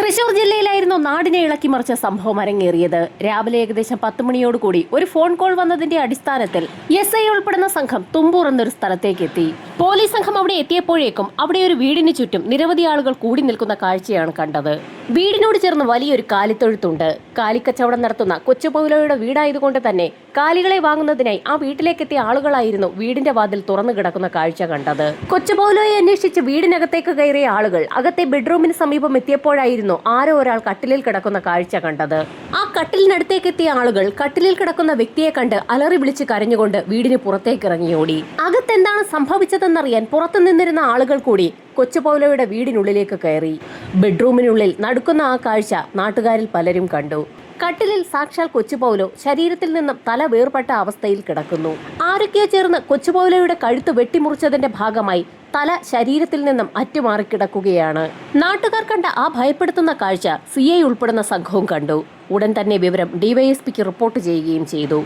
തൃശൂർ ജില്ലയിലായിരുന്നു നാടിനെ ഇളക്കി മറിച്ച സംഭവം അരങ്ങേറിയത്. രാവിലെ ഏകദേശം 10 മണിയോടുകൂടി ഒരു ഫോൺ കോൾ വന്നതിന്റെ അടിസ്ഥാനത്തിൽ SI ഉൾപ്പെടുന്ന സംഘം തുമ്പൂർ എന്നൊരു സ്ഥലത്തേക്ക് എത്തി. പോലീസ് സംഘം അവിടെ എത്തിയപ്പോഴേക്കും അവിടെ ഒരു വീടിന് ചുറ്റും നിരവധി ആളുകൾ കൂടി നിൽക്കുന്ന കാഴ്ചയാണ് കണ്ടത്. വീടിനോട് ചേർന്ന് വലിയൊരു കാലിത്തൊഴുത്തുണ്ട്. കാലിക്കച്ചവടം നടത്തുന്ന കൊച്ചുപൗലോയുടെ വീടായതുകൊണ്ട് തന്നെ കാലികളെ വാങ്ങുന്നതിനായി ആ വീട്ടിലേക്കെത്തിയ ആളുകളായിരുന്നു വീടിന്റെ വാതിൽ തുറന്നു കിടക്കുന്ന കാഴ്ച കണ്ടത്. കൊച്ചുപൗലോയെ അന്വേഷിച്ച് വീടിനകത്തേക്ക് കയറിയ ആളുകൾ അകത്തെ ബെഡ്റൂമിന് സമീപം എത്തിയപ്പോഴായിരുന്നു ആരോ ഒരാൾ കട്ടിലിൽ കിടക്കുന്ന കാഴ്ച കണ്ടത്. ആ കട്ടിലിനടുത്തേക്ക് എത്തിയ ആളുകൾ കട്ടിലിൽ കിടക്കുന്ന വ്യക്തിയെ കണ്ട് അലറി വിളിച്ച് കരഞ്ഞുകൊണ്ട് വീടിന് പുറത്തേക്ക് ഇറങ്ങിയോടി. അകത്തെന്താണ് സംഭവിച്ചതെന്നറിയാൻ പുറത്തു നിന്നിരുന്ന ആളുകൾ കൂടി കൊച്ചുപൗലോയുടെ വീടിനുള്ളിലേക്ക് കയറി. ബെഡ്റൂമിനുള്ളിൽ നടക്കുന്ന ആ കാഴ്ച നാട്ടുകാരിൽ പലരും കണ്ടു. കട്ടിലിൽ സാക്ഷാൽ കൊച്ചുപൗലോ ശരീരത്തിൽ നിന്നും തല വേർപെട്ട അവസ്ഥയിൽ കിടക്കുന്നു. ആരൊക്കെയോ ചേർന്ന് കൊച്ചുപൗലോയുടെ കഴുത്ത് വെട്ടിമുറിച്ചതിന്റെ ഭാഗമായി തല ശരീരത്തിൽ നിന്നും അറ്റുമാറിക്കിടക്കുകയാണ്. നാട്ടുകാർ കണ്ട ആ ഭയപ്പെടുത്തുന്ന കാഴ്ച CI ഉൾപ്പെടുന്ന സംഘവും കണ്ടു. ഉടൻ തന്നെ വിവരം DYSPക്ക് റിപ്പോർട്ട് ചെയ്യുകയും ചെയ്തു.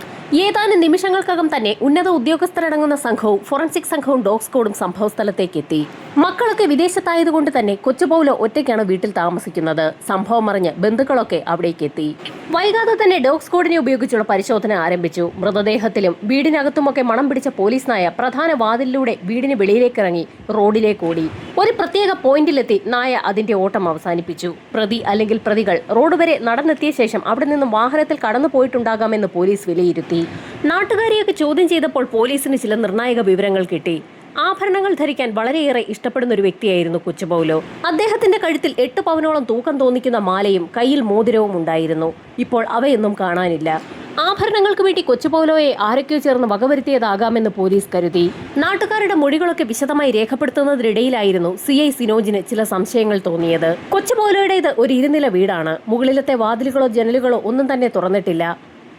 ഏതാനും നിമിഷങ്ങൾക്കകം തന്നെ ഉന്നത ഉദ്യോഗസ്ഥരടങ്ങുന്ന സംഘവും ഫോറൻസിക് സംഘവും ഡോഗ് സ്ക്വാഡും സംഭവസ്ഥലത്തേക്ക് എത്തി. മക്കളൊക്കെ വിദേശത്തായതുകൊണ്ട് തന്നെ കൊച്ചുപൗലോ ഒറ്റയ്ക്കാണ് വീട്ടിൽ താമസിക്കുന്നത്. സംഭവം അറിഞ്ഞ് ബന്ധുക്കളൊക്കെ അവിടേക്ക് എത്തി. വൈകാതെ തന്നെ ഡോഗ് സ്ക്വാഡിനെ ഉപയോഗിച്ചുള്ള പരിശോധന ആരംഭിച്ചു. മൃതദേഹത്തിലും വീടിനകത്തുമൊക്കെ മണം പിടിച്ച പോലീസ് നായ പ്രധാന വാതിലിലൂടെ വീടിന് വെളിയിലേക്ക് ഇറങ്ങി റോഡിലേക്ക് ഓടി. ഒരു പ്രത്യേക പോയിന്റിലെത്തി നായ അതിന്റെ ഓട്ടം അവസാനിപ്പിച്ചു. പ്രതി അല്ലെങ്കിൽ പ്രതികൾ റോഡ് വരെ നടന്നെത്തിയ ശേഷം അവിടെ നിന്നും വാഹനത്തിൽ കടന്നു പോയിട്ടുണ്ടാകാമെന്ന് പോലീസ് വിലയിരുത്തി. നാട്ടുകാരെയൊക്കെ ചോദ്യം ചെയ്തപ്പോൾ പോലീസിന് ചില നിർണായക വിവരങ്ങൾ കിട്ടി. ആഭരണങ്ങൾ ധരിക്കാൻ വളരെയേറെ ഇഷ്ടപ്പെടുന്ന ഒരു വ്യക്തിയായിരുന്നു കൊച്ചുപൗലോ. അദ്ദേഹത്തിന്റെ കഴുത്തിൽ 8 പവനോളം തൂക്കം തോന്നിക്കുന്ന മാലയും കയ്യിൽ മോതിരവും ഉണ്ടായിരുന്നു. ഇപ്പോൾ അവയൊന്നും കാണാനില്ല. ആഭരണങ്ങൾക്ക് വേണ്ടി കൊച്ചുപൗലോയെ ആരൊക്കെയോ ചേർന്ന് വകവരുത്തിയതാകാമെന്ന് പോലീസ് കരുതി. നാട്ടുകാരുടെ മൊഴികളൊക്കെ വിശദമായി രേഖപ്പെടുത്തുന്നതിനിടയിലായിരുന്നു CI സിനോജിന് ചില സംശയങ്ങൾ തോന്നിയത്. കൊച്ചുപൗലോയുടേത് ഒരു ഇരുനില വീടാണ്. മുകളിലത്തെ വാതിലുകളോ ജനലുകളോ ഒന്നും തന്നെ തുറന്നിട്ടില്ല.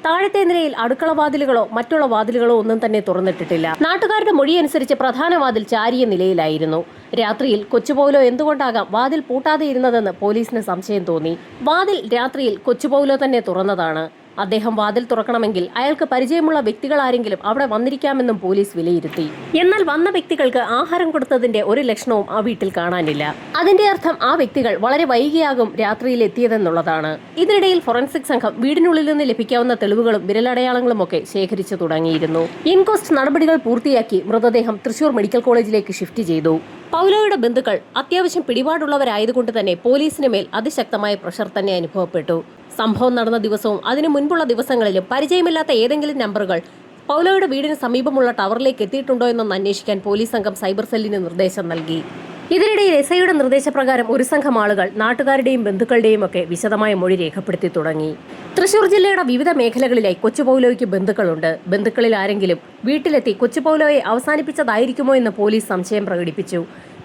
താഴത്തെ നിലയിൽ അടുക്കള വാതിലുകളോ മറ്റുള്ള വാതിലുകളോ ഒന്നും തന്നെ തുറന്നിട്ടിട്ടില്ല. നാട്ടുകാരുടെ മൊഴിയനുസരിച്ച് പ്രധാന വാതിൽ ചാരിയ നിലയിലായിരുന്നു. രാത്രിയിൽ കൊച്ചുപൗലോ എന്തുകൊണ്ടാകാം വാതിൽ പൂട്ടാതെ ഇരുന്നതെന്ന് പോലീസിന് സംശയം തോന്നി. വാതിൽ രാത്രിയിൽ കൊച്ചുപൗലോ തന്നെ തുറന്നതാണ്. അദ്ദേഹം വാതിൽ തുറക്കണമെങ്കിൽ അയാൾക്ക് പരിചയമുള്ള വ്യക്തികൾ ആരെങ്കിലും അവിടെ വന്നിരിക്കാമെന്നും പോലീസ് വിലയിരുത്തി. എന്നാൽ വന്ന വ്യക്തികൾക്ക് ആഹാരം കൊടുത്തതിന്റെ ഒരു ലക്ഷണവും ആ വീട്ടിൽ കാണാനില്ല. അതിന്റെ അർത്ഥം ആ വ്യക്തികൾ വളരെ വൈകിയാകും രാത്രിയിൽ എത്തിയതെന്നുള്ളതാണ്. ഇതിനിടയിൽ ഫോറൻസിക് സംഘം വീടിനുള്ളിൽ നിന്ന് ലഭിക്കാവുന്ന തെളിവുകളും വിരലടയാളങ്ങളും ഒക്കെ ശേഖരിച്ചു തുടങ്ങിയിരുന്നു. ഇൻക്വസ്റ്റ് നടപടികൾ പൂർത്തിയാക്കി മൃതദേഹം തൃശൂർ മെഡിക്കൽ കോളേജിലേക്ക് ഷിഫ്റ്റ് ചെയ്തു. പൗലോയുടെ ബന്ധുക്കൾ അത്യാവശ്യം പിടിപാടുള്ളവരായതുകൊണ്ട് തന്നെ പോലീസിന് മേൽ അതിശക്തമായ പ്രഷർ തന്നെ അനുഭവപ്പെട്ടു. സംഭവം നടന്ന ദിവസവും അതിനു മുൻപുള്ള ദിവസങ്ങളിലും പരിചയമില്ലാത്ത ഏതെങ്കിലും നമ്പറുകൾ പൗലോയുടെ വീടിന് സമീപമുള്ള ടവറിലേക്ക് എത്തിയിട്ടുണ്ടോ എന്നൊന്ന് അന്വേഷിക്കാൻ പോലീസ് സംഘം സൈബർ സെല്ലിന് നിർദ്ദേശം നൽകി. ഇതിനിടയിൽ SIയുടെ നിർദ്ദേശപ്രകാരം ഒരു സംഘം ആളുകൾ നാട്ടുകാരുടെയും ബന്ധുക്കളുടെയും ഒക്കെ വിശദമായ മൊഴി രേഖപ്പെടുത്തി തുടങ്ങി. തൃശൂർ ജില്ലയുടെ വിവിധ മേഖലകളിലായി കൊച്ചുപൗലോയ്ക്ക് ബന്ധുക്കളുണ്ട്. ബന്ധുക്കളിൽ ആരെങ്കിലും വീട്ടിലെത്തി കൊച്ചുപൗലോയെ അവസാനിപ്പിച്ചതായിരിക്കുമോ എന്ന് പോലീസ് സംശയം പ്രകടിപ്പിച്ചു.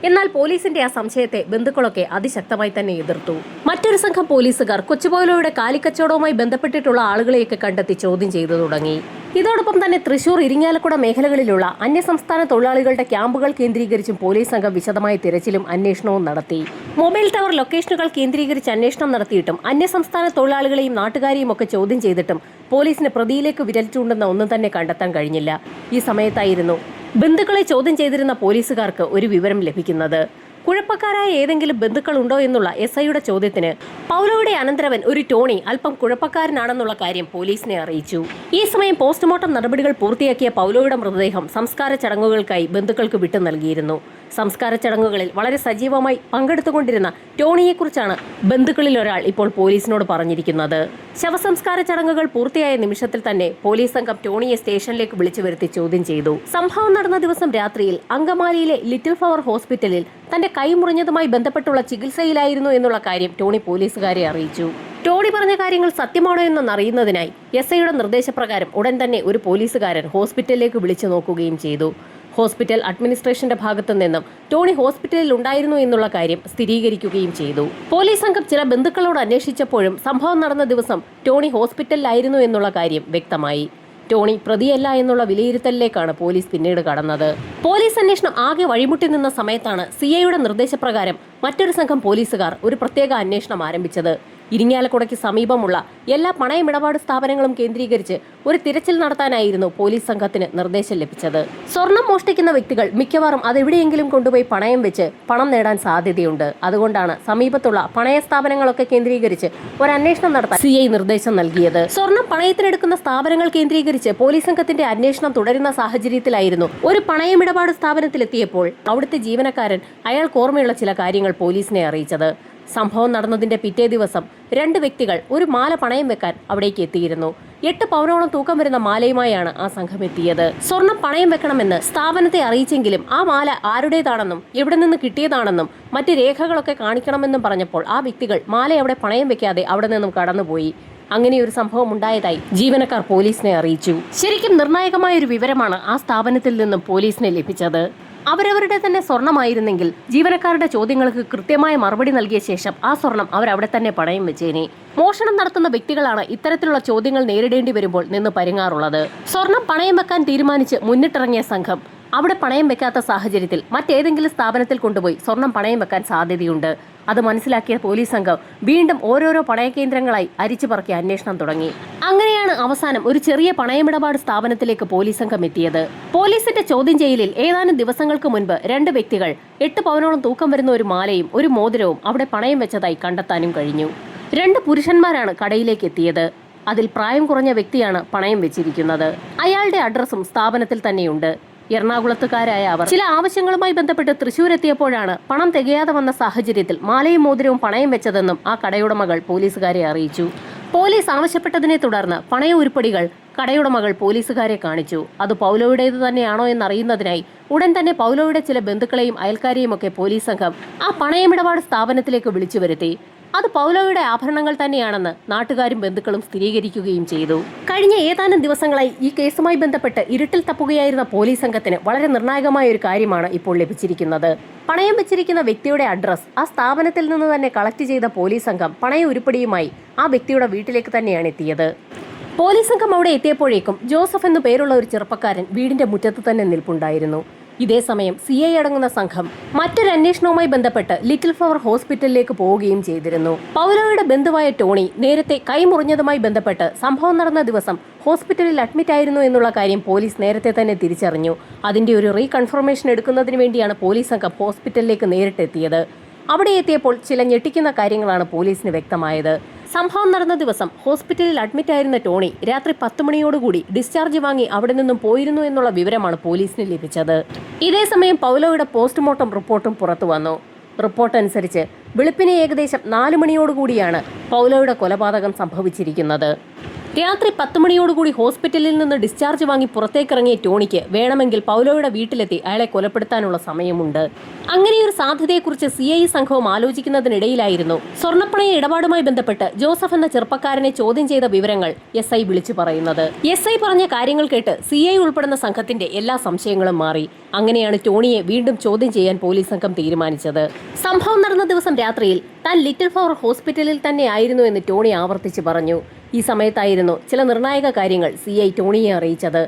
എന്നാൽ പോലീസിന്റെ ആ സംശയത്തെ ബന്ധുക്കളൊക്കെ അതിശക്തമായി തന്നെ എതിർത്തു. മറ്റൊരു സംഘം പോലീസുകാർ കൊച്ചുപൗലോയുടെ കാലിക്കച്ചവടവുമായി ബന്ധപ്പെട്ടിട്ടുള്ള ആളുകളെയൊക്കെ കണ്ടെത്തി ചോദ്യം ചെയ്തു തുടങ്ങി. ഇതോടൊപ്പം തന്നെ തൃശൂർ ഇരിങ്ങാലക്കുട മേഖലകളിലുള്ള അന്യസംസ്ഥാന തൊഴിലാളികളുടെ ക്യാമ്പുകൾ കേന്ദ്രീകരിച്ചും പോലീസ് സംഘം വിശദമായ തിരച്ചിലും അന്വേഷണവും നടത്തി. മൊബൈൽ ടവർ ലൊക്കേഷനുകൾ കേന്ദ്രീകരിച്ച് അന്വേഷണം നടത്തിയിട്ടും അന്യസംസ്ഥാന തൊഴിലാളികളെയും നാട്ടുകാരെയും ഒക്കെ ചോദ്യം ചെയ്തിട്ടും പോലീസിന് പ്രതിയിലേക്ക് വിരൽ ചൂണ്ടുന്ന ഒന്നും തന്നെ കണ്ടെത്താൻ കഴിഞ്ഞില്ല. ഈ സമയത്തായിരുന്നു ബന്ധുക്കളെ ചോദ്യം ചെയ്തിരുന്ന പോലീസുകാർക്ക് ഒരു വിവരം ലഭിക്കുന്നത്. കുഴപ്പക്കാരായ ഏതെങ്കിലും ബന്ധുക്കളുണ്ടോ എന്നുള്ള SIയുടെ ചോദ്യത്തിന് പൗലോയുടെ അനന്തരവൻ ഒരു ടോണി അല്പം കുഴപ്പക്കാരനാണെന്നുള്ള കാര്യം പോലീസിനെ അറിയിച്ചു. ഈ സമയം പോസ്റ്റ്മോർട്ടം നടപടികൾ പൂർത്തിയാക്കിയ പൗലോയുടെ മൃതദേഹം സംസ്കാര ചടങ്ങുകൾക്കായി ബന്ധുക്കൾക്ക് വിട്ടു നൽകിയിരുന്നു. സംസ്കാര ചടങ്ങുകളിൽ വളരെ സജീവമായി പങ്കെടുത്തുകൊണ്ടിരുന്ന ടോണിയെക്കുറിച്ചാണ് ബന്ധുക്കളിൽ ഒരാൾ ഇപ്പോൾ പോലീസിനോട് പറഞ്ഞിരിക്കുന്നത്. ശവസംസ്കാര ചടങ്ങുകൾ പൂർത്തിയായ നിമിഷത്തിൽ തന്നെ പോലീസ് സംഘം ടോണിയെ സ്റ്റേഷനിലേക്ക് വിളിച്ചു വരുത്തി ചോദ്യം ചെയ്തു. സംഭവം നടന്ന ദിവസം രാത്രിയിൽ അങ്കമാലിയിലെ ലിറ്റിൽ ഫ്ലവർ ഹോസ്പിറ്റലിൽ തന്റെ കൈ മുറിഞ്ഞതുമായി ബന്ധപ്പെട്ടുള്ള ചികിത്സയിലായിരുന്നു എന്നുള്ള കാര്യം ടോണി പോലീസുകാരെ അറിയിച്ചു. ടോണി പറഞ്ഞ കാര്യങ്ങൾ സത്യമാണോ എന്നറിയുന്നതിനായി SIയുടെ നിർദ്ദേശപ്രകാരം ഉടൻ തന്നെ ഒരു പോലീസുകാരൻ ഹോസ്പിറ്റലിലേക്ക് വിളിച്ചു നോക്കുകയും ചെയ്തു. ഹോസ്പിറ്റൽ അഡ്മിനിസ്ട്രേഷന്റെ ഭാഗത്തു നിന്നും ടോണി ഹോസ്പിറ്റലിൽ ഉണ്ടായിരുന്നു എന്നുള്ള കാര്യം സ്ഥിരീകരിക്കുകയും ചെയ്തു. പോലീസ് സംഘം ചില ബന്ധുക്കളോട് അന്വേഷിച്ചപ്പോഴും സംഭവം നടന്ന ദിവസം ടോണി ഹോസ്പിറ്റലിലായിരുന്നു എന്നുള്ള കാര്യം വ്യക്തമായി. ടോണി പ്രതിയല്ല എന്നുള്ള വിലയിരുത്തലിലേക്കാണ് പോലീസ് പിന്നീട് കടന്നത്. പോലീസ് അന്വേഷണം ആകെ വഴിമുട്ടി നിന്ന സമയത്താണ് CIയുടെ നിർദ്ദേശപ്രകാരം മറ്റൊരു സംഘം പോലീസുകാർ ഒരു പ്രത്യേക അന്വേഷണം ആരംഭിച്ചത്. ഇരിങ്ങാലക്കുടയ്ക്ക് സമീപമുള്ള എല്ലാ പണയമിടപാട് സ്ഥാപനങ്ങളും കേന്ദ്രീകരിച്ച് ഒരു തിരച്ചിൽ നടത്താനായിരുന്നു പോലീസ് സംഘത്തിന് നിർദ്ദേശം ലഭിച്ചത്. സ്വർണം മോഷ്ടിക്കുന്ന വ്യക്തികൾ മിക്കവാറും അതെവിടെയെങ്കിലും കൊണ്ടുപോയി പണയം വെച്ച് പണം നേടാൻ സാധ്യതയുണ്ട്. അതുകൊണ്ടാണ് സമീപത്തുള്ള പണയ സ്ഥാപനങ്ങളൊക്കെ കേന്ദ്രീകരിച്ച് ഒരു അന്വേഷണം നടത്താൻ CI നിർദ്ദേശം നൽകിയത്. സ്വർണം പണയത്തിനെടുക്കുന്ന സ്ഥാപനങ്ങൾ കേന്ദ്രീകരിച്ച് പോലീസ് സംഘത്തിന്റെ അന്വേഷണം തുടരുന്ന സാഹചര്യത്തിലായിരുന്നു ഒരു പണയമിടപാട് സ്ഥാപനത്തിലെത്തിയപ്പോൾ അവിടുത്തെ ജീവനക്കാരൻ അയാൾക്ക് ഓർമ്മയുള്ള ചില കാര്യങ്ങൾ പോലീസിനെ അറിയിച്ചത്. സംഭവം നടന്നതിന്റെ പിറ്റേ ദിവസം 2 വ്യക്തികൾ ഒരു മാല പണയം വെക്കാൻ അവിടേക്ക് എത്തിയിരുന്നു. 8 പവനോളം തൂക്കം വരുന്ന മാലയുമായാണ് ആ സംഘം എത്തിയത്. സ്വർണം പണയം വെക്കണമെന്ന് സ്ഥാപനത്തെ അറിയിച്ചെങ്കിലും ആ മാല ആരുടേതാണെന്നും എവിടെ നിന്ന് കിട്ടിയതാണെന്നും മറ്റ് രേഖകളൊക്കെ കാണിക്കണമെന്നും പറഞ്ഞപ്പോൾ ആ വ്യക്തികൾ മാല അവിടെ പണയം വെക്കാതെ അവിടെ നിന്നും കടന്നുപോയി. അങ്ങനെയൊരു സംഭവം ഉണ്ടായതായി ജീവനക്കാർ പോലീസിനെ അറിയിച്ചു. ശരിക്കും നിർണായകമായ ഒരു വിവരമാണ് ആ സ്ഥാപനത്തിൽ നിന്നും പോലീസിനെ ലഭിച്ചത്. അവരവരുടെ തന്നെ സ്വർണമായിരുന്നെങ്കിൽ ജീവനക്കാരുടെ ചോദ്യങ്ങൾക്ക് കൃത്യമായ മറുപടി നൽകിയ ശേഷം ആ സ്വർണം അവരവിടെ തന്നെ പണയം വെച്ചേനെ. മോഷണം നടത്തുന്ന വ്യക്തികളാണ് ഇത്തരത്തിലുള്ള ചോദ്യങ്ങൾ നേരിടേണ്ടി വരുമ്പോൾ നിന്ന് പരുങ്ങാറുള്ളത്. സ്വർണം പണയം വെക്കാൻ തീരുമാനിച്ച് മുന്നിട്ടിറങ്ങിയ സംഘം അവിടെ പണയം വെക്കാത്ത സാഹചര്യത്തിൽ മറ്റേതെങ്കിലും സ്ഥാപനത്തിൽ കൊണ്ടുപോയി സ്വർണം പണയം വെക്കാൻ സാധ്യതയുണ്ട്. അത് മനസ്സിലാക്കിയ പോലീസ് സംഘം വീണ്ടും ഓരോരോ പണയ കേന്ദ്രങ്ങളായി അരിച്ചു പറക്കി അന്വേഷണം തുടങ്ങി. അങ്ങനെയാണ് അവസാനം ഒരു ചെറിയ പണയമിടപാട് സ്ഥാപനത്തിലേക്ക് പോലീസ് സംഘം എത്തിയത്. പോലീസിന്റെ ചോദ്യം ചെയ്യലിൽ ഏതാനും ദിവസങ്ങൾക്ക് മുൻപ് 2 വ്യക്തികൾ 8 പവനോളം തൂക്കം വരുന്ന ഒരു മാലയും ഒരു മോതിരവും അവിടെ പണയം വെച്ചതായി കണ്ടെത്താനും കഴിഞ്ഞു. 2 പുരുഷന്മാരാണ് കടയിലേക്ക് എത്തിയത്. അതിൽ പ്രായം കുറഞ്ഞ വ്യക്തിയാണ് പണയം വെച്ചിരിക്കുന്നത്. അയാളുടെ അഡ്രസ്സും സ്ഥാപനത്തിൽ തന്നെയുണ്ട്. എറണാകുളത്തുകാരായ അവർ ചില ആവശ്യങ്ങളുമായി ബന്ധപ്പെട്ട് തൃശൂർ എത്തിയപ്പോഴാണ് പണം തികയാതെ വന്ന സാഹചര്യത്തിൽ മാലയും മോതിരവും പണയം വെച്ചതെന്നും ആ കടയുടമകൾ പോലീസുകാരെ അറിയിച്ചു. പോലീസ് ആവശ്യപ്പെട്ടതിനെ തുടർന്ന് പണയ ഉരുപ്പടികൾ കടയുടമകൾ പോലീസുകാരെ കാണിച്ചു. അത് പൗലോയുടേത് തന്നെയാണോ എന്നറിയുന്നതിനായി ഉടൻ തന്നെ പൗലോയുടെ ചില ബന്ധുക്കളെയും അയൽക്കാരെയും ഒക്കെ പോലീസ് സംഘം ആ പണയമിടപാട് സ്ഥാപനത്തിലേക്ക് വിളിച്ചു വരുത്തി. അത് പൗലോയുടെ ആഭരണങ്ങൾ തന്നെയാണെന്ന് നാട്ടുകാരും ബന്ധുക്കളും സ്ഥിരീകരിക്കുകയും ചെയ്തു. കഴിഞ്ഞ ഏതാനും ദിവസങ്ങളായി ഈ കേസുമായി ബന്ധപ്പെട്ട് ഇരുട്ടിൽ തപ്പുകയായിരുന്ന പോലീസ് സംഘത്തിന് വളരെ നിർണായകമായ ഒരു കാര്യമാണ് ഇപ്പോൾ ലഭിച്ചിരിക്കുന്നത്. പണയം വെച്ചിരിക്കുന്ന വ്യക്തിയുടെ അഡ്രസ് ആ സ്ഥാപനത്തിൽ നിന്ന് തന്നെ കളക്ട് ചെയ്ത പോലീസ് സംഘം പണയ ഉരുപ്പടിയുമായി ആ വ്യക്തിയുടെ വീട്ടിലേക്ക് തന്നെയാണ് എത്തിയത്. പോലീസ് സംഘം അവിടെ എത്തിയപ്പോഴേക്കും ജോസഫ് എന്നു പേരുള്ള ഒരു ചെറുപ്പക്കാരൻ വീടിന്റെ മുറ്റത്ത് തന്നെ നിൽപ്പുണ്ടായിരുന്നു. ഇതേസമയം CI അടങ്ങുന്ന സംഘം മറ്റൊരു അന്വേഷണവുമായി ബന്ധപ്പെട്ട് ലിറ്റിൽ ഫ്ലവർ ഹോസ്പിറ്റലിലേക്ക് പോവുകയും ചെയ്തിരുന്നു. പൗലോയുടെ ബന്ധുവായ ടോണി നേരത്തെ കൈമുറിഞ്ഞതുമായി ബന്ധപ്പെട്ട് സംഭവം നടന്ന ദിവസം ഹോസ്പിറ്റലിൽ അഡ്മിറ്റ് ആയിരുന്നു എന്നുള്ള കാര്യം പോലീസ് നേരത്തെ തന്നെ തിരിച്ചറിഞ്ഞു. അതിന്റെ ഒരു റീകൺഫർമേഷൻ എടുക്കുന്നതിന് വേണ്ടിയാണ് പോലീസ് സംഘം ഹോസ്പിറ്റലിലേക്ക് നേരിട്ടെത്തിയത്. അവിടെ എത്തിയപ്പോൾ ചില ഞെട്ടിക്കുന്ന കാര്യങ്ങളാണ് പോലീസിന് വ്യക്തമായത്. സംഭവം നടന്ന ദിവസം ഹോസ്പിറ്റലിൽ അഡ്മിറ്റ് ആയിരുന്ന ടോണി രാത്രി 10 മണിയോടുകൂടി ഡിസ്ചാർജ് വാങ്ങി അവിടെ നിന്നും പോയിരുന്നു എന്നുള്ള വിവരമാണ് പോലീസിന് ലഭിച്ചത്. ഇതേസമയം പൗലോയുടെ പോസ്റ്റ്മോർട്ടം റിപ്പോർട്ടും പുറത്തു വന്നു. റിപ്പോർട്ട് അനുസരിച്ച് വെളുപ്പിന് ഏകദേശം 4 മണിയോടുകൂടിയാണ് പൗലോയുടെ കൊലപാതകം സംഭവിച്ചിരിക്കുന്നത്. രാത്രി 10 മണിയോടുകൂടി ഹോസ്പിറ്റലിൽ നിന്ന് ഡിസ്ചാർജ് വാങ്ങി പുറത്തേക്കിറങ്ങിയ ടോണിക്ക് വേണമെങ്കിൽ പൗലോയുടെ വീട്ടിലെത്തി അയാളെ കൊലപ്പെടുത്താനുള്ള സമയമുണ്ട്. അങ്ങനെയൊരു സാധ്യതയെക്കുറിച്ച് CI സംഘവും ആലോചിക്കുന്നതിനിടയിലായിരുന്നു സ്വർണ്ണപ്പണയ ഇടപാടുമായി ബന്ധപ്പെട്ട് ജോസഫ് എന്ന ചെറുപ്പക്കാരനെ ചോദ്യം ചെയ്ത വിവരങ്ങൾ SI വിളിച്ചു പറയുന്നത്. SI പറഞ്ഞ കാര്യങ്ങൾ കേട്ട് CI ഉൾപ്പെടുന്ന സംഘത്തിന്റെ എല്ലാ സംശയങ്ങളും മാറി. അങ്ങനെയാണ് ടോണിയെ വീണ്ടും ചോദ്യം ചെയ്യാൻ പോലീസ് സംഘം തീരുമാനിച്ചത്. സംഭവം നടന്ന ദിവസം രാത്രിയിൽ താൻ ലിറ്റിൽ ഫ്ലവർ ഹോസ്പിറ്റലിൽ തന്നെ ആയിരുന്നു എന്ന് ടോണി ആവർത്തിച്ച് പറഞ്ഞു. ഈ സമയത്തായിരുന്നു ചില നിർണായക കാര്യങ്ങൾ CI ടോണിയെ അറിയിച്ചത്.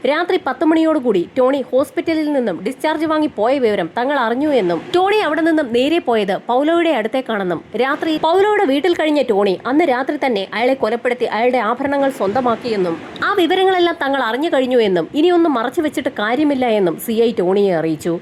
രാത്രി 10 മണിയോടുകൂടി ടോണി ഹോസ്പിറ്റലിൽ നിന്നും ഡിസ്ചാർജ് വാങ്ങി പോയ വിവരം തങ്ങൾ അറിഞ്ഞു എന്നും ടോണി അവിടെ നിന്നും നേരെ പോയത് പൗലോയുടെ അടുത്തേക്കാണെന്നും രാത്രി പൗലോയുടെ വീട്ടിൽ കഴിഞ്ഞ ടോണി അന്ന് രാത്രി തന്നെ അയാളെ കൊലപ്പെടുത്തി അയാളുടെ ആഭരണങ്ങൾ സ്വന്തമാക്കിയെന്നും ആ വിവരങ്ങളെല്ലാം തങ്ങൾ അറിഞ്ഞു കഴിഞ്ഞു എന്നും ഇനിയൊന്നും മറച്ചു വെച്ചിട്ട് കാര്യമില്ല എന്നും CI ടോണിയെ അറിയിച്ചു.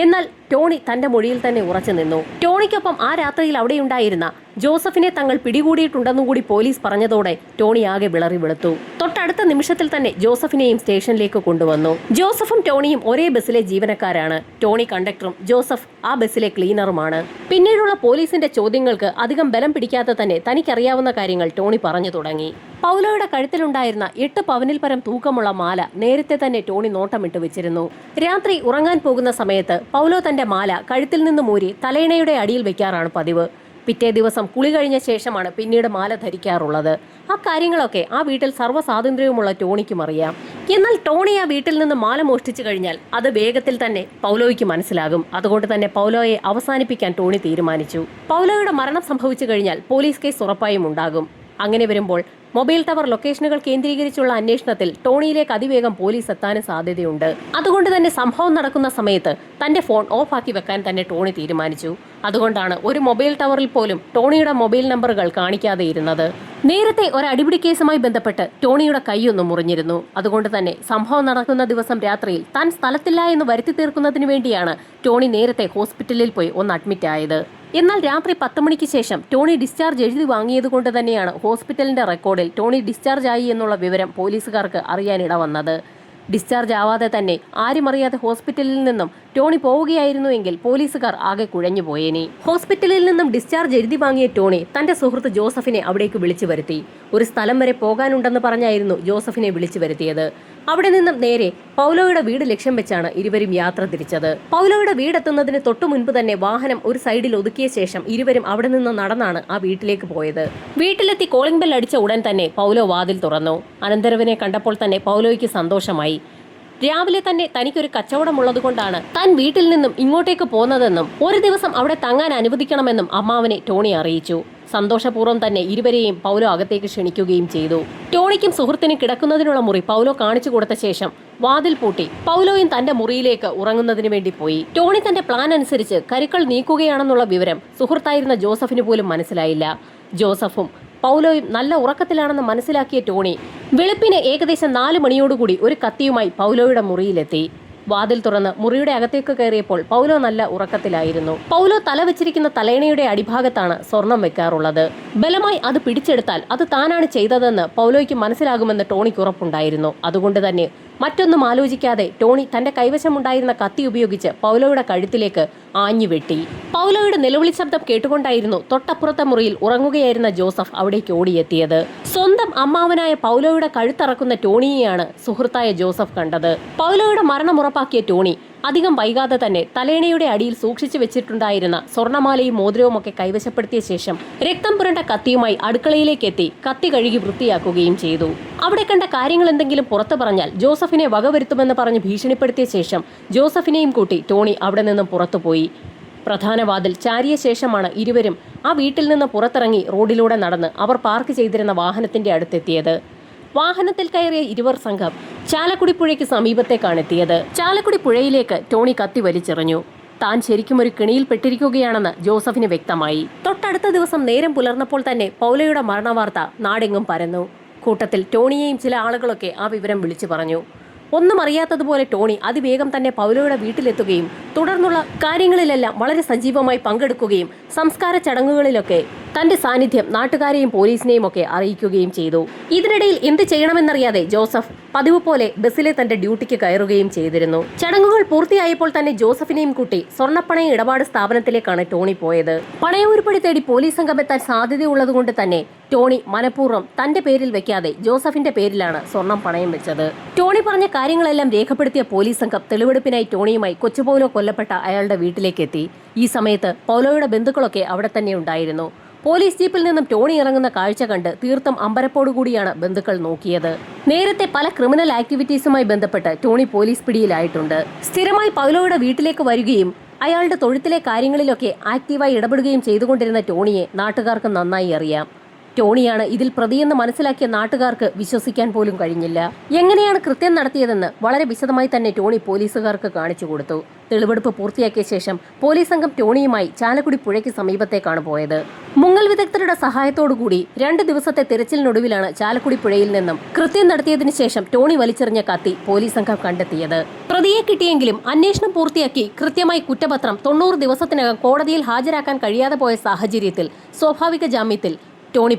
എന്നാൽ ടോണി തന്റെ മൊഴിയിൽ തന്നെ ഉറച്ചു നിന്നു. ടോണിക്കൊപ്പം ആ രാത്രിയിൽ അവിടെയുണ്ടായിരുന്ന ജോസഫിനെ തങ്ങൾ പിടികൂടിയിട്ടുണ്ടെന്നുകൂടി പോലീസ് പറഞ്ഞതോടെ ടോണി ആകെ വിളറി വെളുത്തു. തൊട്ടടുത്ത നിമിഷത്തിൽ തന്നെ ജോസഫിനെയും സ്റ്റേഷനിലേക്ക് കൊണ്ടുവന്നു. ജോസഫും ടോണിയും ഒരേ ബസ്സിലെ ജീവനക്കാരാണ്. ടോണി കണ്ടക്ടറും ജോസഫ് ആ ബസ്സിലെ ക്ലീനറുമാണ്. പിന്നീടുള്ള പോലീസിന്റെ ചോദ്യങ്ങൾക്ക് അധികം ബലം പിടിക്കാതെ തന്നെ തനിക്കറിയാവുന്ന കാര്യങ്ങൾ ടോണി പറഞ്ഞു തുടങ്ങി. പൗലോയുടെ കഴുത്തിലുണ്ടായിരുന്ന 8 പവനിൽ പരം തൂക്കമുള്ള മാല നേരത്തെ തന്നെ ടോണി നോട്ടമിട്ട് വെച്ചിരുന്നു. രാത്രി ഉറങ്ങാൻ പോകുന്ന സമയത്ത് പൗലോ തന്റെ മാല കഴുത്തിൽ നിന്ന് മൂരി തലയിണയുടെ അടിയിൽ വെക്കാറാണ് പതിവ്. പിറ്റേ ദിവസം കുളി കഴിഞ്ഞ ശേഷമാണ് പിന്നീട് മാല ധരിക്കാറുള്ളത്. ആ കാര്യങ്ങളൊക്കെ ആ വീട്ടിൽ സർവ്വസ്വാതന്ത്ര്യവുമുള്ള ടോണിക്കും അറിയാം. എന്നാൽ ടോണി ആ വീട്ടിൽ നിന്ന് മാല മോഷ്ടിച്ചു കഴിഞ്ഞാൽ അത് വേഗത്തിൽ തന്നെ പൗലോയ്ക്ക് മനസ്സിലാകും. അതുകൊണ്ട് തന്നെ പൗലോയെ അവസാനിപ്പിക്കാൻ ടോണി തീരുമാനിച്ചു. പൗലോയുടെ മരണം സംഭവിച്ചു കഴിഞ്ഞാൽ പോലീസ് കേസ് ഉറപ്പായും ഉണ്ടാകും. അങ്ങനെ വരുമ്പോൾ മൊബൈൽ ടവർ ലൊക്കേഷനുകൾ കേന്ദ്രീകരിച്ചുള്ള അന്വേഷണത്തിൽ ടോണിയിലേക്ക് അതിവേഗം പോലീസ് എത്താനും സാധ്യതയുണ്ട്. അതുകൊണ്ട് തന്നെ സംഭവം നടക്കുന്ന സമയത്ത് തന്റെ ഫോൺ ഓഫാക്കി വെക്കാൻ തന്നെ ടോണി തീരുമാനിച്ചു. അതുകൊണ്ടാണ് ഒരു മൊബൈൽ ടവറിൽ പോലും ടോണിയുടെ മൊബൈൽ നമ്പറുകൾ കാണിക്കാതെ ഇരുന്നത്. നേരത്തെ ഒരു അടിപിടി കേസുമായി ബന്ധപ്പെട്ട് ടോണിയുടെ കൈയൊന്നും മുറിഞ്ഞിരുന്നു. അതുകൊണ്ട് തന്നെ സംഭവം നടക്കുന്ന ദിവസം രാത്രിയിൽ താൻ സ്ഥലത്തില്ല എന്ന് വരുത്തി തീർക്കുന്നതിന് വേണ്ടിയാണ് ടോണി നേരത്തെ ഹോസ്പിറ്റലിൽ പോയി ഒന്ന് അഡ്മിറ്റ് ആയത്. എന്നാൽ രാത്രി 10 മണിക്ക് ശേഷം ടോണി ഡിസ്ചാർജ് എഴുതി വാങ്ങിയതുകൊണ്ട് തന്നെയാണ് ഹോസ്പിറ്റലിന്റെ റെക്കോർഡിൽ ടോണി ഡിസ്ചാർജ് ആയി എന്നുള്ള വിവരം പോലീസുകാർക്ക് അറിയാനിട വന്നത്. ഡിസ്ചാർജ് ആവാതെ തന്നെ ആരും അറിയാതെ ഹോസ്പിറ്റലിൽ നിന്നും ടോണി പോവുകയായിരുന്നുവെങ്കിൽ പോലീസുകാർ ആകെ കുഴഞ്ഞുപോയേനെ. ഹോസ്പിറ്റലിൽ നിന്നും ഡിസ്ചാർജ് എഴുതി വാങ്ങിയ ടോണി തന്റെ സുഹൃത്ത് ജോസഫിനെ അവിടേക്ക് വിളിച്ചു വരുത്തി. ഒരു സ്ഥലം വരെ പോകാനുണ്ടെന്ന് പറഞ്ഞായിരുന്നു ജോസഫിനെ വിളിച്ചു വരുത്തിയത്. അവിടെ നിന്നും നേരെ പൗലോയുടെ വീട് ലക്ഷ്യം വെച്ചാണ് ഇരുവരും യാത്ര തിരിച്ചത്. പൗലോയുടെ വീടെത്തുന്നതിന് തൊട്ടു മുൻപ് തന്നെ വാഹനം ഒരു സൈഡിൽ ഒതുക്കിയ ശേഷം ഇരുവരും അവിടെ നിന്ന് നടന്നാണ് ആ വീട്ടിലേക്ക് പോയത്. വീട്ടിലെത്തി കോളിംഗ് ബെൽ അടിച്ച ഉടൻ തന്നെ പൗലോ വാതിൽ തുറന്നു. അനന്തരവനെ കണ്ടപ്പോൾ തന്നെ പൗലോയ്ക്ക് സന്തോഷമായി. രാവിലെ തന്നെ തനിക്കൊരു കച്ചവടമുള്ളതുകൊണ്ടാണ് താൻ വീട്ടിൽ നിന്നും ഇങ്ങോട്ടേക്ക് പോന്നതെന്നും ഒരു ദിവസം അവിടെ തങ്ങാൻ അനുവദിക്കണമെന്നും അമ്മാവനെ ടോണി അറിയിച്ചു. സന്തോഷപൂർവ്വം തന്നെ ഇരുവരെയും പൗലോ അകത്തേക്ക് ക്ഷണിക്കുകയും ചെയ്തു. ടോണിക്കും സുഹൃത്തിനും കിടക്കുന്നതിനുള്ള മുറി പൗലോ കാണിച്ചു കൊടുത്ത ശേഷം വാതിൽ പൂട്ടി പൗലോയും തന്റെ മുറിയിലേക്ക് ഉറങ്ങുന്നതിന് വേണ്ടി പോയി. ടോണി തന്റെ പ്ലാൻ അനുസരിച്ച് കരുക്കൾ നീക്കുകയാണെന്നുള്ള വിവരം സുഹൃത്തായിരുന്ന ജോസഫിന് പോലും മനസ്സിലായില്ല. ജോസഫും പൗലോയും നല്ല ഉറക്കത്തിലാണെന്ന് മനസ്സിലാക്കിയ ടോണി വെളുപ്പിന് ഏകദേശം 4 മണിയോടുകൂടി ഒരു കത്തിയുമായി പൗലോയുടെ മുറിയിലെത്തി. വാതിൽ തുറന്ന് മുറിയുടെ അകത്തേക്ക് കയറിയപ്പോൾ പൗലോ നല്ല ഉറക്കത്തിലായിരുന്നു. പൗലോ തല വെച്ചിരിക്കുന്ന തലയണയുടെ അടിഭാഗത്താണ് സ്വർണം വെക്കാറുള്ളത്. ബലമായി അത് പിടിച്ചെടുത്താൽ അത് താനാണ് ചെയ്തതെന്ന് പൗലോയ്ക്ക് മനസ്സിലാകുമെന്ന് ടോണിക്ക് ഉറപ്പുണ്ടായിരുന്നു. അതുകൊണ്ട് തന്നെ മറ്റൊന്നും ആലോചിക്കാതെ ടോണി തന്റെ കൈവശമുണ്ടായിരുന്ന കത്തി ഉപയോഗിച്ച് പൗലോയുടെ കഴുത്തിലേക്ക് ആഞ്ഞു വെട്ടി. പൗലോയുടെ നിലവിളി ശബ്ദം കേട്ടുകൊണ്ടായിരുന്നു തൊട്ടപ്പുറത്തെ മുറിയിൽ ഉറങ്ങുകയായിരുന്ന ജോസഫ് അവിടേക്ക് ഓടിയെത്തിയത്. സ്വന്തം അമ്മാവനായ പൗലോയുടെ കഴുത്തറക്കുന്ന ടോണിയെയാണ് സുഹൃത്തായ ജോസഫ് കണ്ടത്. പൗലോയുടെ മരണം ഉറപ്പാക്കിയ ടോണി അധികം വൈകാതെ തന്നെ തലയണയുടെ അടിയിൽ സൂക്ഷിച്ചു വെച്ചിട്ടുണ്ടായിരുന്ന സ്വർണമാലയും മോതിരവും ഒക്കെ കൈവശപ്പെടുത്തിയ ശേഷം രക്തം പുരണ്ട കത്തിയുമായി അടുക്കളയിലേക്ക് എത്തി കത്തി കഴുകി വൃത്തിയാക്കുകയും ചെയ്തു. അവിടെ കണ്ട കാര്യങ്ങൾ എന്തെങ്കിലും പുറത്തു പറഞ്ഞാൽ ജോസഫിനെ വകവരുത്തുമെന്ന് പറഞ്ഞ് ഭീഷണിപ്പെടുത്തിയ ശേഷം ജോസഫിനെയും കൂട്ടി ടോണി അവിടെ നിന്നും പുറത്തുപോയി. പ്രധാന വാതിൽ ചാരിയ ശേഷമാണ് ഇരുവരും ആ വീട്ടിൽ നിന്ന് പുറത്തിറങ്ങി റോഡിലൂടെ നടന്ന് അവർ പാർക്ക് ചെയ്തിരുന്ന വാഹനത്തിന്റെ അടുത്തെത്തിയത്. വാഹനത്തിൽ കയറിയ ഇരുവർ സംഘം ചാലക്കുടി പുഴയ്ക്ക് സമീപത്തേക്കാണ് എത്തിയത്. ചാലക്കുടി പുഴയിലേക്ക് ടോണി കത്തി വലിച്ചെറിഞ്ഞു. താൻ ശരിക്കും ഒരു കെണിയിൽ പെട്ടിരിക്കുകയാണെന്ന് ജോസഫിന് വ്യക്തമായി. തൊട്ടടുത്ത ദിവസം നേരം പുലർന്നപ്പോൾ തന്നെ പൗലോയുടെ മരണവാർത്ത നാടെങ്ങും പരന്നു. കൂട്ടത്തിൽ ടോണിയെയും ചില ആളുകളൊക്കെ ആ വിവരം വിളിച്ചു പറഞ്ഞു. ഒന്നും അറിയാത്തതുപോലെ ടോണി അതിവേഗം തന്നെ പൗലോയുടെ വീട്ടിലെത്തുകയും തുടർന്നുള്ള കാര്യങ്ങളിലെല്ലാം വളരെ സജീവമായി പങ്കെടുക്കുകയും സംസ്കാര ചടങ്ങുകളിലൊക്കെ തന്റെ സാന്നിധ്യം നാട്ടുകാരെയും പോലീസിനെയും ഒക്കെ അറിയിക്കുകയും ചെയ്തു. ഇതിനിടയിൽ എന്ത് ചെയ്യണമെന്നറിയാതെ ജോസഫ് പതിവ് പോലെ ബസ്സിലെ തന്റെ ഡ്യൂട്ടിക്ക് കയറുകയും ചെയ്തിരുന്നു. ചടങ്ങുകൾ പൂർത്തിയായപ്പോൾ തന്നെ ജോസഫിനെയും കൂട്ടി സ്വർണ്ണപ്പണയ ഇടപാട് സ്ഥാപനത്തിലേക്കാണ് ടോണി പോയത്. പണയമുരുപ്പടി തേടി പോലീസ് സംഘം എത്താൻ സാധ്യതയുള്ളതുകൊണ്ട് തന്നെ ടോണി മനഃപൂർവ്വം തന്റെ പേരിൽ വെക്കാതെ ജോസഫിന്റെ പേരിലാണ് സ്വർണം പണയം വെച്ചത്. ടോണി പറഞ്ഞ കാര്യങ്ങളെല്ലാം രേഖപ്പെടുത്തിയ പോലീസ് സംഘം തെളിവെടുപ്പിനായി ടോണിയുമായി കൊച്ചുപൗലോ കൊല്ലപ്പെട്ട അയാളുടെ വീട്ടിലേക്ക് എത്തി. ഈ സമയത്ത് പൗലോയുടെ ബന്ധുക്കളൊക്കെ അവിടെ തന്നെ ഉണ്ടായിരുന്നു. പോലീസ് ജീപ്പിൽ നിന്നും ടോണി ഇറങ്ങുന്ന കാഴ്ച കണ്ട് തീർത്തും അമ്പരപ്പോടുകൂടിയാണ് ബന്ധുക്കൾ നോക്കിയത്. നേരത്തെ പല ക്രിമിനൽ ആക്ടിവിറ്റീസുമായി ബന്ധപ്പെട്ട് ടോണി പോലീസ് പിടിയിലായിട്ടുണ്ട്. സ്ഥിരമായി പൗലോയുടെ വീട്ടിലേക്ക് വരികയും അയാളുടെ തൊഴുത്തിലെ കാര്യങ്ങളിലൊക്കെ ആക്റ്റീവായി ഇടപെടുകയും ചെയ്തുകൊണ്ടിരുന്ന ടോണിയെ നാട്ടുകാർക്ക് നന്നായി അറിയാം. ടോണിയാണ് ഇതിൽ പ്രതിയെന്ന് മനസ്സിലാക്കിയ നാട്ടുകാർക്ക് വിശ്വസിക്കാൻ പോലും കഴിഞ്ഞില്ല. എങ്ങനെയാണ് കൃത്യം നടത്തിയതെന്ന് വളരെ വിശദമായി തന്നെ ടോണി പോലീസുകാർക്ക് കാണിച്ചു കൊടുത്തു. തെളിവെടുപ്പ് പൂർത്തിയാക്കിയ ശേഷം പോലീസ് സംഘം ടോണിയുമായി ചാലക്കുടി പുഴയ്ക്ക് സമീപത്തേക്കാണ് പോയത്. മുങ്ങൽ വിദഗ്ധരുടെ സഹായത്തോടുകൂടി 2 ദിവസത്തെ തിരച്ചിലിനൊടുവിലാണ് ചാലക്കുടി പുഴയിൽ നിന്നും കൃത്യം നടത്തിയതിനു ശേഷം ടോണി വലിച്ചെറിഞ്ഞ കത്തി പോലീസ് സംഘം കണ്ടെത്തിയത്. പ്രതിയെ കിട്ടിയെങ്കിലും അന്വേഷണം പൂർത്തിയാക്കി കൃത്യമായി കുറ്റപത്രം 90 ദിവസത്തിനകം കോടതിയിൽ ഹാജരാക്കാൻ കഴിയാതെ പോയ സാഹചര്യത്തിൽ സ്വാഭാവിക ജാമ്യത്തിൽ ടോണി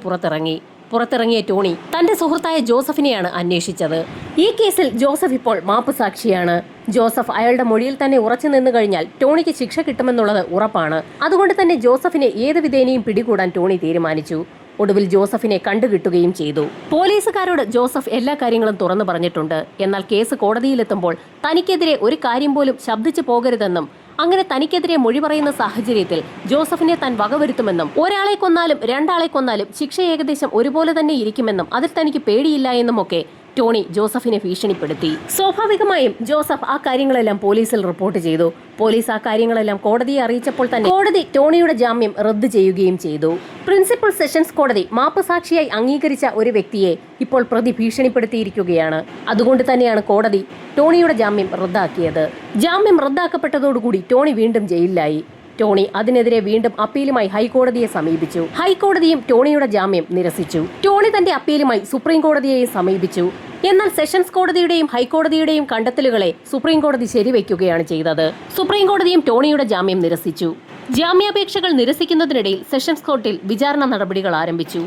പുറത്തിറങ്ങിയ ടോണി തന്റെ സുഹൃത്തായ ജോസഫിനെയാണ് അന്വേഷിച്ചത്. ഈ കേസിൽ ജോസഫ് ഇപ്പോൾ മാപ്പ് സാക്ഷിയാണ്. ജോസഫ് അയാളുടെ മൊഴിയിൽ തന്നെ ഉറച്ചു നിന്നു കഴിഞ്ഞാൽ ടോണിക്ക് ശിക്ഷ കിട്ടുമെന്നുള്ളത് ഉറപ്പാണ്. അതുകൊണ്ട് തന്നെ ജോസഫിനെ ഏത് വിധേനയും പിടികൂടാൻ ടോണി തീരുമാനിച്ചു. ഒടുവിൽ ജോസഫിനെ കണ്ടുകിട്ടുകയും ചെയ്തു. പോലീസുകാരോട് ജോസഫ് എല്ലാ കാര്യങ്ങളും തുറന്നു പറഞ്ഞിട്ടുണ്ട്. എന്നാൽ കേസ് കോടതിയിലെത്തുമ്പോൾ തനിക്കെതിരെ ഒരു കാര്യം പോലും ശബ്ദിച്ചു പോകരുതെന്നും അങ്ങനെ തനിക്കെതിരെ മൊഴി പറയുന്ന സാഹചര്യത്തിൽ ജോസഫിനെ താൻ വകവരുത്തുമെന്നും ഒരാളെ കൊന്നാലും 2 ആളെ കൊന്നാലും ശിക്ഷ ഏകദേശം ഒരുപോലെ തന്നെ ഇരിക്കുമെന്നും അതിൽ തനിക്ക് പേടിയില്ല എന്നുമൊക്കെ ടോണി ജോസഫിനെ ഭീഷണിപ്പെടുത്തി. സ്വാഭാവികമായും ജോസഫ് ആ കാര്യങ്ങളെല്ലാം പോലീസിൽ റിപ്പോർട്ട് ചെയ്തു. പോലീസ് ആ കാര്യങ്ങളെല്ലാം കോടതിയെ അറിയിച്ചപ്പോൾ തന്നെ കോടതി ടോണിയുടെ ജാമ്യം റദ്ദ് ചെയ്യുകയും ചെയ്തു. പ്രിൻസിപ്പൽ സെഷൻസ് കോടതി മാപ്പുസാക്ഷിയായി അംഗീകരിച്ച ഒരു വ്യക്തിയെ ഇപ്പോൾ പ്രതി ഭീഷണിപ്പെടുത്തിയിരിക്കുകയാണ്. അതുകൊണ്ട് തന്നെയാണ് കോടതി ടോണിയുടെ ജാമ്യം റദ്ദാക്കിയത്. ജാമ്യം റദ്ദാക്കപ്പെട്ടതോടുകൂടി ടോണി വീണ്ടും ജയിലിലായി. ടോണി അതിനെതിരെ വീണ്ടും അപ്പീലുമായി ഹൈക്കോടതിയെ സമീപിച്ചു. ഹൈക്കോടതിയും ടോണിയുടെ ജാമ്യം നിരസിച്ചു. ടോണി തന്റെ അപ്പീലുമായി സുപ്രീം കോടതിയെയും സമീപിച്ചു. എന്നാൽ സെഷൻസ് കോടതിയുടെയും ഹൈക്കോടതിയുടെയും കണ്ടെത്തലുകളെ സുപ്രീം കോടതി ശരിവയ്ക്കുകയാണ് ചെയ്തത്. സുപ്രീം കോടതിയും ടോണിയുടെ ജാമ്യം നിരസിച്ചു. ജാമ്യാപേക്ഷകൾ നിരസിക്കുന്നതിനിടയിൽ സെഷൻസ് കോർട്ടിൽ വിചാരണ നടപടികൾ ആരംഭിച്ചു.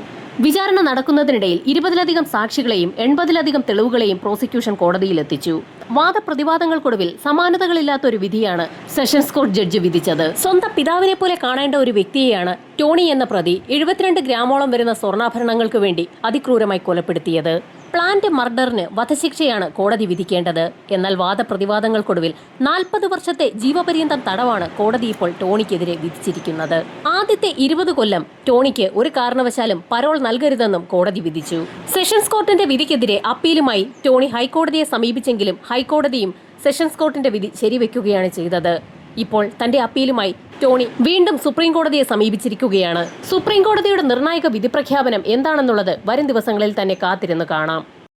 വിചാരണ നടക്കുന്നതിനിടയിൽ 20-ലധികം സാക്ഷികളെയും 80-ലധികം തെളിവുകളെയും പ്രോസിക്യൂഷൻ കോടതിയിലെത്തിച്ചു. വാദപ്രതിവാദങ്ങൾക്കൊടുവിൽ സമാനതകളില്ലാത്ത ഒരു വിധിയാണ് സെഷൻസ് കോർട്ട് ജഡ്ജി വിധിച്ചത്. സ്വന്തം പിതാവിനെ പോലെ കാണേണ്ട ഒരു വ്യക്തിയെയാണ് ടോണി എന്ന പ്രതി 72 ഗ്രാമോളം വരുന്ന സ്വർണ്ണാഭരണങ്ങൾക്ക് വേണ്ടി അതിക്രൂരമായി കൊലപ്പെടുത്തിയത്. പ്ലാന്റ് മർഡറിന് വധശിക്ഷയാണ് കോടതി വിധിക്കേണ്ടത്. എന്നാൽ വാദപ്രതിവാദങ്ങൾക്കൊടുവിൽ 40 വർഷത്തെ ജീവപര്യന്തം തടവാണ് കോടതി ഇപ്പോൾ ടോണിക്കെതിരെ വിധിച്ചിരിക്കുന്നത്. ആദ്യത്തെ 20 കൊല്ലം ടോണിക്ക് ഒരു കാരണവശാലും പരോൾ നൽകരുതെന്നും കോടതി വിധിച്ചു. സെഷൻസ് കോർട്ടിന്റെ വിധിക്കെതിരെ അപ്പീലുമായി ടോണി ഹൈക്കോടതിയെ സമീപിച്ചെങ്കിലും ഹൈക്കോടതിയും സെഷൻസ് കോർട്ടിന്റെ വിധി ശരിവെക്കുകയാണ് ചെയ്തത്. ഇപ്പോൾ തന്റെ അപ്പീലുമായി ടോണി വീണ്ടും സുപ്രീം കോടതിയെ സമീപിച്ചിരിക്കുകയാണ്. സുപ്രീം കോടതിയുടെ നിർണായക വിധി പ്രഖ്യാപനം എന്താണെന്നുള്ളത് വരും ദിവസങ്ങളിൽ തന്നെ കാത്തിരുന്ന് കാണാം.